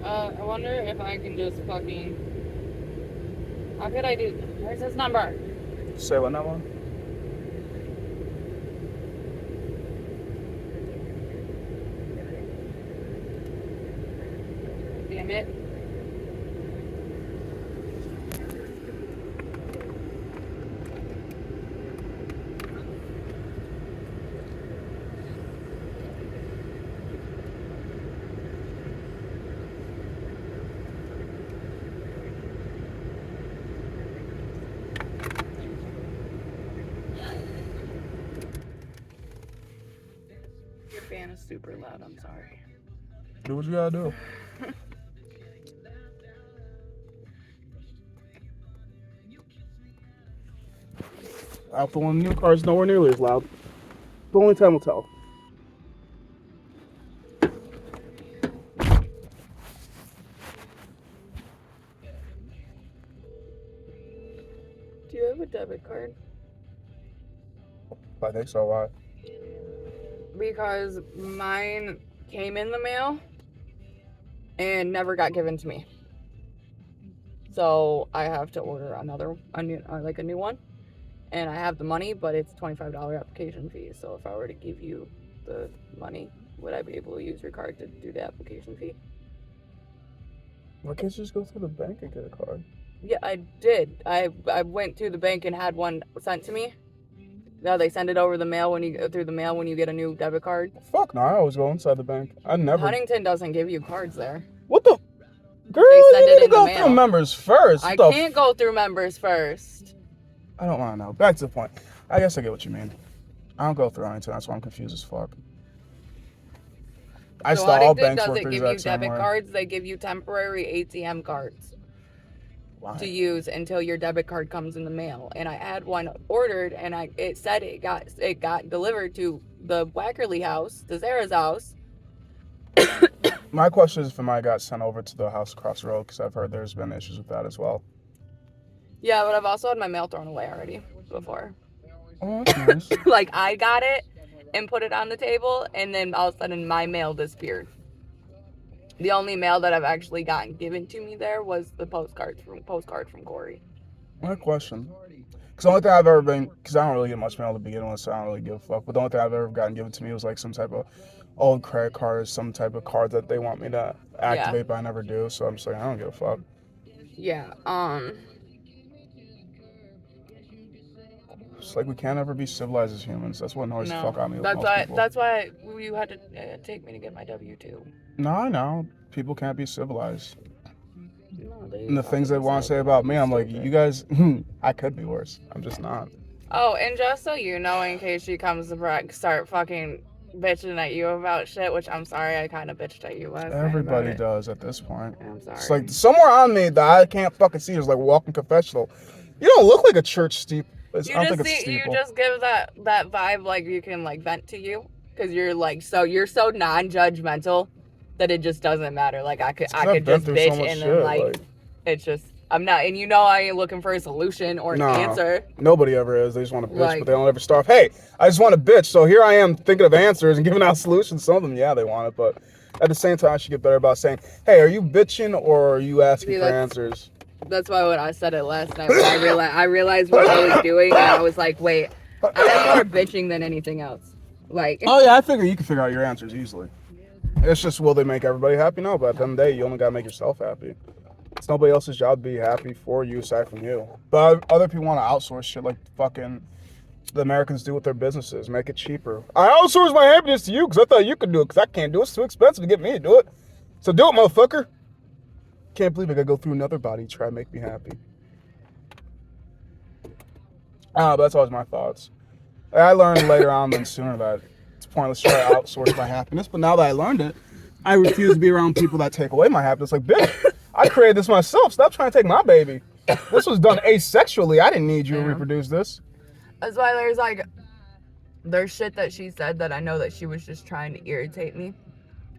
I wonder if I can just fucking. How could I do? Where's his number? Say what number? Damn it. Your fan is super loud. I'm sorry. Do what you gotta do. Alpha One new car is nowhere nearly as loud. But only time will tell. Do you have a debit card? I think so. Why? Because mine came in the mail and never got given to me. So I have to order a new one. And I have the money, but it's $25 application fee. So if I were to give you the money, would I be able to use your card to do the application fee? Why can't you just go through the bank and get a card? Yeah, I did. I went to the bank and had one sent to me. Now they send it over the mail through the mail when you get a new debit card. Fuck no, I always go inside the bank. I never. Huntington doesn't give you cards there. What the? Girl, They send you it need to in the go mail. through members first. I What the can't go through members first. I don't want to know. Back to the point. I guess I get what you mean. I don't go through anything. That's why I'm confused as fuck. I So just thought all Huntington banks work doesn't the give you exact same debit way. cards. They give you temporary ATM cards Why? to use until your debit card comes in the mail. And I had one ordered, and it said it got delivered to the Wackerly house, to Sarah's house. My question is if mine got sent over to the house across the road, because I've heard there's been issues with that as well. Yeah, but I've also had my mail thrown away already before. Oh, that's nice. Like, I got it and put it on the table, and then all of a sudden my mail disappeared. The only mail that I've actually gotten given to me there was the postcard from Corey. My question. Because the only thing I've ever been, because I don't really get much mail to begin with, so I don't really give a fuck. But the only thing I've ever gotten given to me was like some type of old credit card or some type of card that they want me to activate, but I never do. So I'm just like, I don't give a fuck. Yeah, It's like we can't ever be civilized as humans. That's what annoys the fuck out of me with most people. That's why you had to take me to get my W-2. No, I know. People can't be civilized. No, And the things they want to say about me, I'm like, you guys, I could be worse. I'm just not. Oh, and just so you know, in case she comes to start fucking bitching at you about shit, which I'm sorry, I kind of bitched at you last time. Everybody does at this point. I'm sorry. It's like somewhere on me that I can't fucking see is like walking confessional. You don't look like a church steeple. I don't think it's steeple. You just give that vibe like you can like vent to you, because you're like you're so non-judgmental that it just doesn't matter. Like I could just bitch so and then like it's just I'm not, and you know I ain't looking for a solution or an answer. Nobody ever is. They just want to bitch, but they don't ever start. Hey, I just want to bitch, so here I am thinking of answers and giving out solutions. Some of them, yeah, they want it, but at the same time, I should get better about saying, hey, are you bitching or are you asking for answers? That's why when I said it last night, I realized what I was doing, and I was like, wait, I'm more bitching than anything else. Like, oh yeah, I figure you can figure out your answers easily. It's just, will they make everybody happy? No, but at the end of the day, you only gotta make yourself happy. It's nobody else's job to be happy for you aside from you. But other people want to outsource shit like fucking the Americans do with their businesses. Make it cheaper. I outsource my happiness to you because I thought you could do it, because I can't do it. It's too expensive to get me to do it. So do it, motherfucker. Can't believe I gotta go through another body to try to make me happy. But that's always my thoughts. I learned later on than sooner that it's pointless to try to outsource my happiness. But now that I learned it, I refuse to be around people that take away my happiness. Like, bitch, I created this myself. Stop trying to take my baby. This was done asexually. I didn't need you to reproduce this. That's why there's shit that she said that I know that she was just trying to irritate me.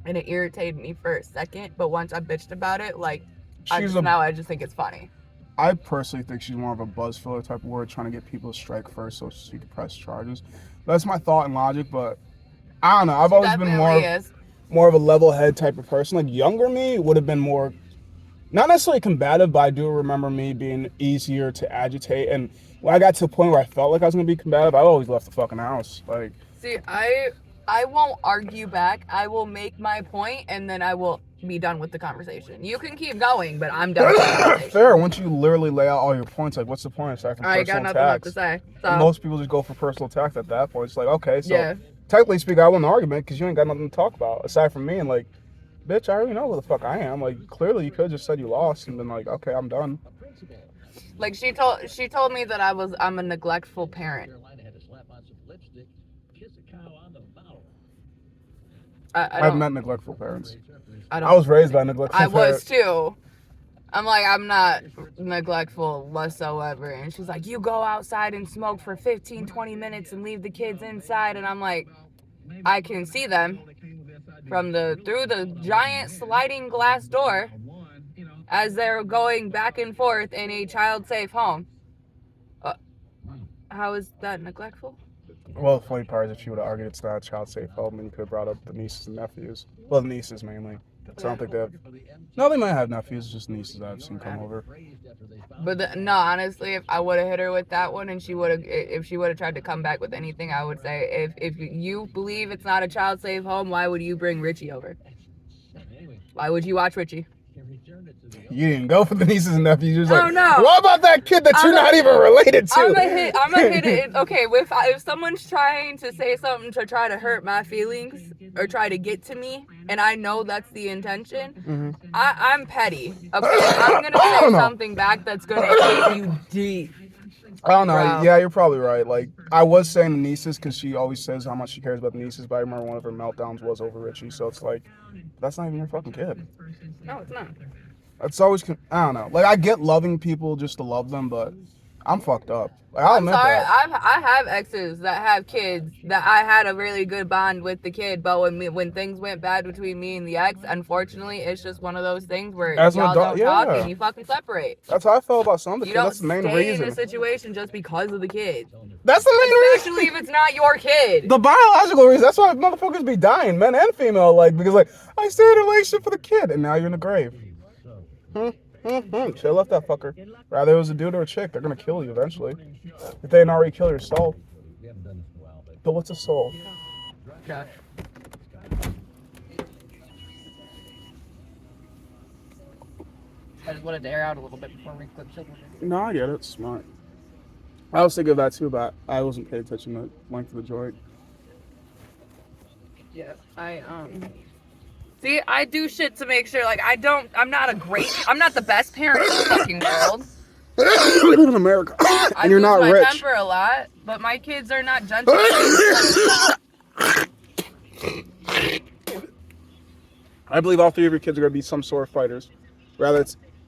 And it irritated me for a second, but once I bitched about it, like, now I just think it's funny. I personally think she's more of a buzz filler type of word, trying to get people to strike first so she can press charges. That's my thought and logic, but I don't know. I've always been more. more of a level head type of person. Like younger me would have been more, not necessarily combative, but I do remember me being easier to agitate. And when I got to a point where I felt like I was gonna be combative, I always left the fucking house. Like, see, I won't argue back. I will make my point, and then I will be done with the conversation. You can keep going, but I'm done with the conversation. Fair. Once you literally lay out all your points, like, what's the point aside from personal attacks? I got nothing left to say. So. Most people just go for personal attacks at that point. It's like, okay, so technically speaking, I won the argument because you ain't got nothing to talk about aside from me. And like, bitch, I already know who the fuck I am. Like, clearly you could have just said you lost and been like, okay, I'm done. Like she told me that I'm a neglectful parent. I've met neglectful parents. I was raised by neglectful parents. I was too. I'm like, I'm not neglectful whatsoever. And she's like, you go outside and smoke for 15, 20 minutes and leave the kids inside. And I'm like, I can see them through the giant sliding glass door as they're going back and forth in a child-safe home. How is that neglectful? Well, the funny part is if you would have argued it's not a child-safe home, then you could have brought up the nieces and nephews. Well, the nieces mainly. So I don't think they have... No, they might have nephews, just nieces I've seen come over. But no, honestly, if I would have hit her with that one and if she would have tried to come back with anything, I would say, if you believe it's not a child-safe home, why would you bring Richie over? Why would you watch Richie? You didn't go for the nieces and nephews. You're just like, no. What about that kid that you're not even related to? I'm gonna hit it. Okay, if someone's trying to say something to try to hurt my feelings or try to get to me, and I know that's the intention, I'm petty. Okay, I'm gonna say something back that's gonna hit you deep. I don't know. Bro. Yeah, you're probably right. Like, I was saying the nieces because she always says how much she cares about the nieces, but I remember one of her meltdowns was over Richie, so it's like, that's not even your fucking kid. No, it's not. It's always, I don't know. Like, I get loving people just to love them, but I'm fucked up. Like, I'll admit that. I have exes that have kids that I had a really good bond with the kid, but when things went bad between me and the ex, unfortunately, it's just one of those things where y'all don't talk and you fucking separate. That's how I felt about some of the kids. That's the main reason. You don't stay in a situation just because of the kid. That's the main reason. Especially if it's not your kid. The biological reason. That's why motherfuckers be dying, men and female, like, because like, I stayed in a relationship for the kid, and now you're in the grave. Chill off that fucker. Rather it was a dude or a chick, they're gonna kill you eventually. If they didn't already kill your soul. But what's a soul? Josh. I just wanted to air out a little bit before we clip children. No, I get it. It's smart. I was thinking of that too, but I wasn't paying attention to the length of the joint. Yeah, See, I do shit to make sure, like, I'm not the best parent in the fucking world. We live in America, and you're not rich. I lose my temper a lot, but my kids are not gentle. I believe all three of your kids are going to be some sort of fighters.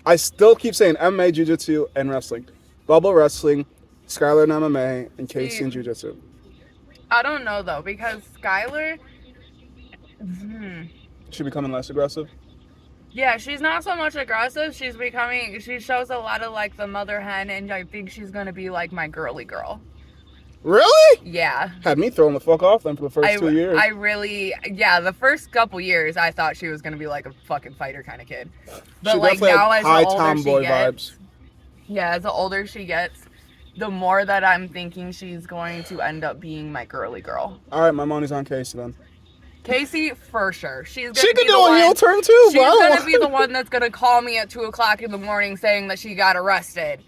I still keep saying MMA, Jiu-Jitsu, and wrestling. Bubba wrestling, Skylar in MMA, and Casey in Jiu-Jitsu. I don't know, though, because Skylar... She becoming less aggressive? Yeah, she's not so much aggressive. She shows a lot of like the mother hen, and I think she's gonna be like my girly girl. Really? Yeah. Had me throwing the fuck off then for the first 2 years. The first couple years I thought she was gonna be like a fucking fighter kind of kid. But she like now as high the older tomboy she gets, vibes. Yeah, as the older she gets, the more that I'm thinking she's going to end up being my girly girl. All right, my money's on Casey then. Casey, for sure. She could do a heel turn too, bro. She's going to be the one that's going to call me at 2:00 in the morning saying that she got arrested.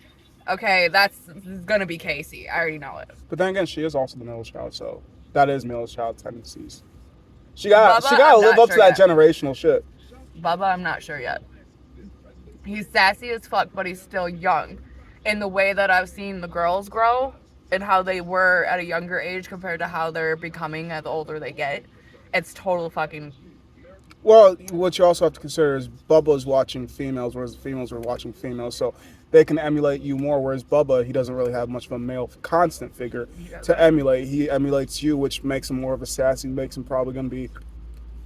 Okay, that's going to be Casey. I already know it. But then again, she is also the middle child, so that is middle child tendencies. She got to live up to that generational shit. Bubba, I'm not sure yet. He's sassy as fuck, but he's still young. In the way that I've seen the girls grow and how they were at a younger age compared to how they're becoming the older they get. It's total fucking... Well, what you also have to consider is Bubba's watching females, whereas the females are watching females, so they can emulate you more, whereas Bubba, he doesn't really have much of a male constant figure to emulate. He emulates you, which makes him more of a sassy, makes him probably going to be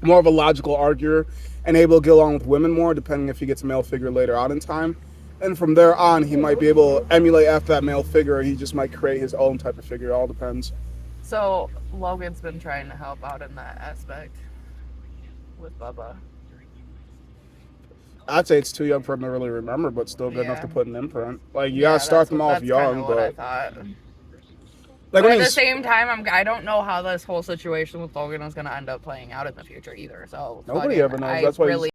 more of a logical arguer and able to get along with women more, depending if he gets a male figure later on in time. And from there on, he might be able to emulate after that male figure, or he just might create his own type of figure. It all depends. So, Logan's been trying to help out in that aspect. with Bubba. I'd say it's too young for them to really remember, but still good enough to put an imprint. Like, you gotta start them off young, but... Like, but at the same time, I don't know how this whole situation with Logan is going to end up playing out in the future either. So nobody ever knows. That's why